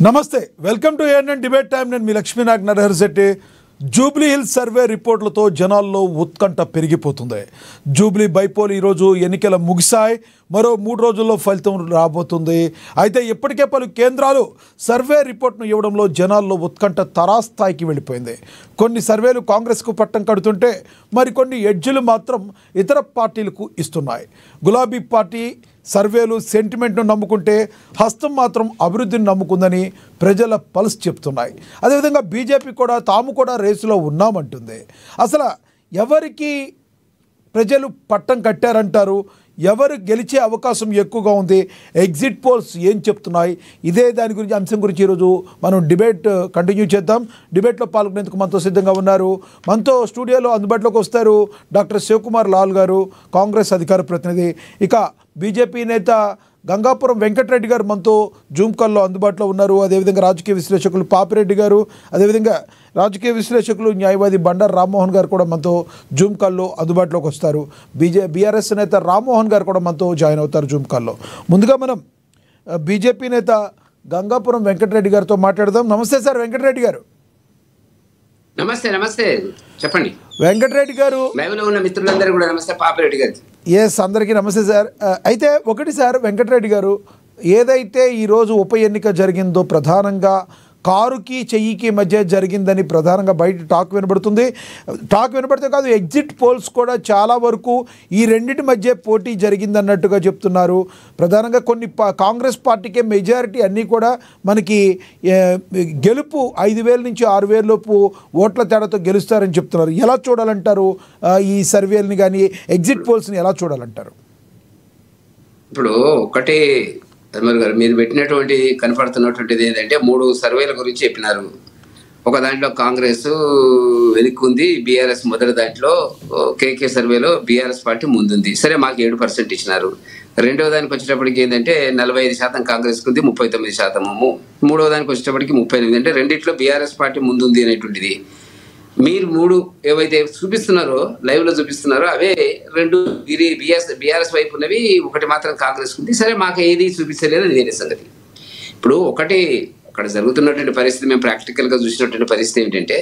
నమస్తే welcome to ANN debate time నేను మీ లక్ష్మీనారాయణ నరహరిశెట్టి జూబ్లీ హిల్స్ సర్వే రిపోర్టులతో జనాల్లో ఉత్కంఠ పెరిగిపోతుంది. జూబ్లీ బైపోల్ ఈరోజు ఎన్నికల ముగిశాయి. మరో 3 రోజుల్లో ఫలితం రాబోతుంది. అయితే ఇప్పటికే పలు కేంద్రాలు సర్వే రిపోర్ట్ను ఇవ్వడంలో జనాల్లో ఉత్కంఠ తారాస్థాయికి వెళ్ళిపోయింది. కొన్ని సర్వేలు కాంగ్రెస్కు పట్టం కడుతుంటే మరికొన్ని ఎడ్జీలు మాత్రం ఇతర పార్టీలకు ఇస్తున్నాయి. గులాబీ పార్టీ సర్వేలు సెంటిమెంట్ను నమ్ముకుంటే హస్తం మాత్రం అభివృద్ధిని నమ్ముకుందని ప్రజల పల్స్ చెప్తున్నాయి. అదేవిధంగా బీజేపీ కూడా తాము కూడా రేసులో ఉన్నామంటుంది. అసలు ఎవరికి ప్రజలు పట్టం కట్టారంటారు? ఎవరు గెలిచే అవకాశం ఎక్కువగా ఉంది? ఎగ్జిట్ పోల్స్ ఏం చెప్తున్నాయి? ఇదే దాని గురించి అంశం గురించి ఈరోజు మనం డిబేట్ కంటిన్యూ చేద్దాం. డిబేట్లో పాల్గొనేందుకు మనతో సిద్ధంగా ఉన్నారు. మనతో స్టూడియోలో అందుబాటులోకి వస్తారు డాక్టర్ శివకుమార్ లాల్ గారు, కాంగ్రెస్ అధికార ప్రతినిధి. ఇక బీజేపీ నేత గంగాపురం వెంకటరెడ్డి గారు మనతో జూమ్ కాల్లో అందుబాటులో ఉన్నారు. అదేవిధంగా రాజకీయ విశ్లేషకులు పాపిరెడ్డి గారు, అదేవిధంగా రాజకీయ విశ్లేషకులు న్యాయవాది బండారు రామ్మోహన్ గారు కూడా మనతో జూమ్ కాల్లో అందుబాటులోకి వస్తారు. బీఆర్ఎస్ నేత రామ్మోహన్ గారు కూడా మనతో జాయిన్ అవుతారు జూమ్ కాల్లో. ముందుగా మనం బీజేపీ నేత గంగాపురం వెంకటరెడ్డి గారితో మాట్లాడదాం. నమస్తే సార్ వెంకటరెడ్డి గారు. నమస్తే నమస్తే చెప్పండి వెంకటరెడ్డి గారు. లైవ్లో ఉన్న మిత్రులందరూ కూడా నమస్తే. పాపిరెడ్డి గారు. ఎస్, అందరికీ నమస్తే సార్. అయితే ఒకటి సార్ వెంకటరెడ్డి గారు, ఏదైతే ఈరోజు ఉప ఎన్నిక జరిగిందో ప్రధానంగా కారుకి చెయ్యికి మధ్య జరిగిందని ప్రధానంగా బయట టాక్ వినబడుతుంది. టాక్ వినబడితే కాదు, ఎగ్జిట్ పోల్స్ కూడా చాలా వరకు ఈ రెండింటి మధ్య పోటీ జరిగిందన్నట్టుగా చెప్తున్నారు. ప్రధానంగా కొన్ని కాంగ్రెస్ పార్టీకే మెజారిటీ అన్నీ కూడా మనకి గెలుపు 5,000 నుంచి 6,000 లోపు ఓట్ల తేడాతో గెలుస్తారని చెప్తున్నారు. ఎలా చూడాలంటారు ఈ సర్వేలని కానీ ఎగ్జిట్ పోల్స్ని ఎలా చూడాలంటారు? ఇప్పుడు ఒకటే అజ్మల్ గారు, మీరు పెట్టినటువంటి కనపడుతున్నటువంటిది ఏంటంటే 3 సర్వేల గురించి చెప్పినారు. ఒక దాంట్లో కాంగ్రెస్ వెనుక్కుంది, బీఆర్ఎస్ మొదటి దాంట్లో కేకే సర్వేలో బీఆర్ఎస్ పార్టీ ముందుంది. సరే, మాకు 7% ఇచ్చినారు. రెండవ దానికి వచ్చేటప్పటికి ఏంటంటే 45% కాంగ్రెస్కి ఉంది, 39%. మూడవ దానికి వచ్చేటప్పటికి 38. అంటే రెండిట్లో బీఆర్ఎస్ పార్టీ ముందుంది అనేటువంటిది. మీరు 3 ఏవైతే చూపిస్తున్నారో లైవ్లో చూపిస్తున్నారో అవే 2 బీఆర్ఎస్ వైపు ఉన్నవి, ఒకటి మాత్రం కాంగ్రెస్ ఉంది. సరే, మాకు ఏది చూపించలేదు, అది వేరే సంగతి. ఇప్పుడు ఒకటి అక్కడ జరుగుతున్నటువంటి పరిస్థితి, మేము ప్రాక్టికల్గా చూసినటువంటి పరిస్థితి ఏంటంటే,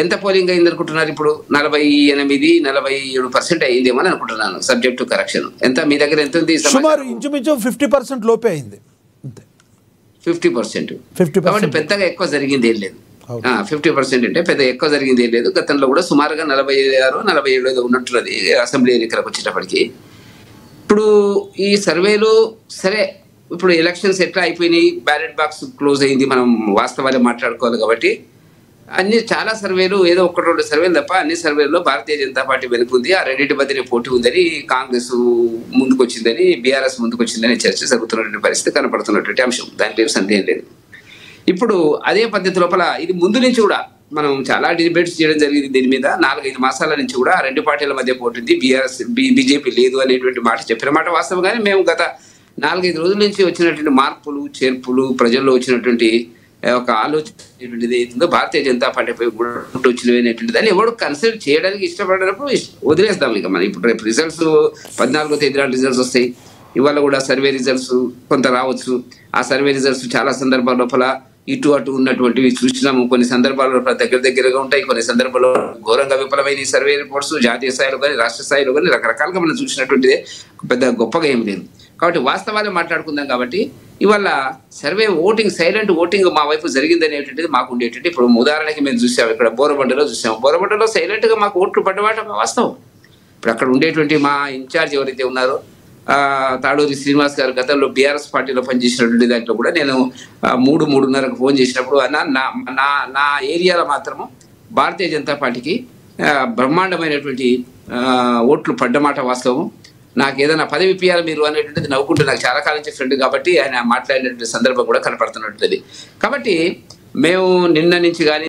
ఎంత పోలింగ్ అయింది అనుకుంటున్నారు? ఇప్పుడు 48-47% అయిందేమో అని అనుకుంటున్నాను, సబ్జెక్ట్ టు కరెక్షన్. ఎంత మీ దగ్గర ఎంత ఉంది? సుమారు ఇంచుమించు 50% లోపే అయింది. 50%. కాబట్టి పెద్దగా ఎక్కువ జరిగింది ఏం లేదు. 50% అంటే పెద్ద ఎక్కువ జరిగింది ఏం లేదు. గతంలో కూడా సుమారుగా 46-47 ఉన్నట్టున్నది అసెంబ్లీ ఎన్నికలకు వచ్చేటప్పటికి. ఇప్పుడు ఈ సర్వేలు సరే, ఇప్పుడు ఎలక్షన్స్ ఎట్లా అయిపోయినాయి, బ్యాలెట్ బాక్స్ క్లోజ్ అయింది, మనం వాస్తవాలే మాట్లాడుకోవాలి. కాబట్టి చాలా సర్వేలు, ఏదో 1-2 సర్వేలు తప్ప అన్ని సర్వేల్లో భారతీయ జనతా పార్టీ వెనుకుంది, ఆ రెండింటి మధ్యనే పోటీ ఉందని, కాంగ్రెస్ ముందుకు వచ్చిందని, బీఆర్ఎస్ ముందుకు వచ్చిందని చర్చ జరుగుతున్నటువంటి పరిస్థితి కనపడుతున్నటువంటి అంశం. దానికి ఏం సందేహం లేదు. ఇప్పుడు అదే పద్ధతి లోపల ఇది ముందు నుంచి కూడా మనం చాలా డిబేట్స్ చేయడం జరిగింది దీని మీద. 4-5 మాసాల నుంచి కూడా 2 పార్టీల మధ్య పోటీ, బీజేపీ లేదు అనేటువంటి మాట చెప్పిన మాట వాస్తవం. కానీ మేము గత 4-5 రోజుల నుంచి వచ్చినటువంటి మార్పులు చేర్పులు, ప్రజల్లో వచ్చినటువంటి ఒక ఆలోచన ఏదైతుందో భారతీయ జనతా పార్టీపై కూడా వచ్చినవి అనేటువంటి దాన్ని ఎవరు కన్సిడర్ చేయడానికి ఇష్టపడినప్పుడు వదిలేస్తాం. ఇక మనం ఇప్పుడు రేపు రిజల్ట్స్ 14వ తేదీ రిజల్ట్స్ వస్తాయి. ఇవాళ కూడా సర్వే రిజల్ట్స్ కొంత రావచ్చు. ఆ సర్వే రిజల్ట్స్ చాలా సందర్భాల లోపల ఇటు అటు ఉన్నటువంటివి చూసినాము. కొన్ని సందర్భాల్లో దగ్గరగా ఉంటాయి, కొన్ని సందర్భాల్లో ఘోరంగా విఫలమైన ఈ సర్వే రిపోర్ట్స్ జాతీయ స్థాయిలో కానీ రాష్ట్ర స్థాయిలో కానీ రకరకాలుగా మనం చూసినటువంటిదే, పెద్ద గొప్పగా ఏం లేదు. కాబట్టి వాస్తవాలు మాట్లాడుకుందాం. కాబట్టి ఇవాళ సర్వే ఓటింగ్, సైలెంట్ ఓటింగ్ మా వైపు జరిగింది అనేటువంటిది మాకు ఉండేటువంటి. ఇప్పుడు ఉదాహరణకి మేము చూసాము, ఇక్కడ బోరబండలో చూసాము. బోరబండలో సైలెంట్గా మాకు ఓట్లు పడ్డమాట వాస్తవం. ఇప్పుడు అక్కడ ఉండేటువంటి మా ఇన్ఛార్జ్ ఎవరైతే ఉన్నారో తాడూరి శ్రీనివాస్ గారు, గతంలో బీఆర్ఎస్ పార్టీలో పనిచేసినటువంటి దాంట్లో కూడా నేను 3-3:30కు ఫోన్ చేసినప్పుడు నా ఏరియాలో మాత్రము భారతీయ జనతా పార్టీకి బ్రహ్మాండమైనటువంటి ఓట్లు పడ్డమాట వాస్తవం. నాకు ఏదైనా పదవి ఇప్పియాలి మీరు అనేటువంటిది నవ్వుకుంటూ, నాకు చాలా కాలం నుంచి ఫ్రెండ్ కాబట్టి ఆయన మాట్లాడినటువంటి సందర్భం కూడా కనపడుతున్నట్టుంది. కాబట్టి మేము నిన్న నుంచి కానీ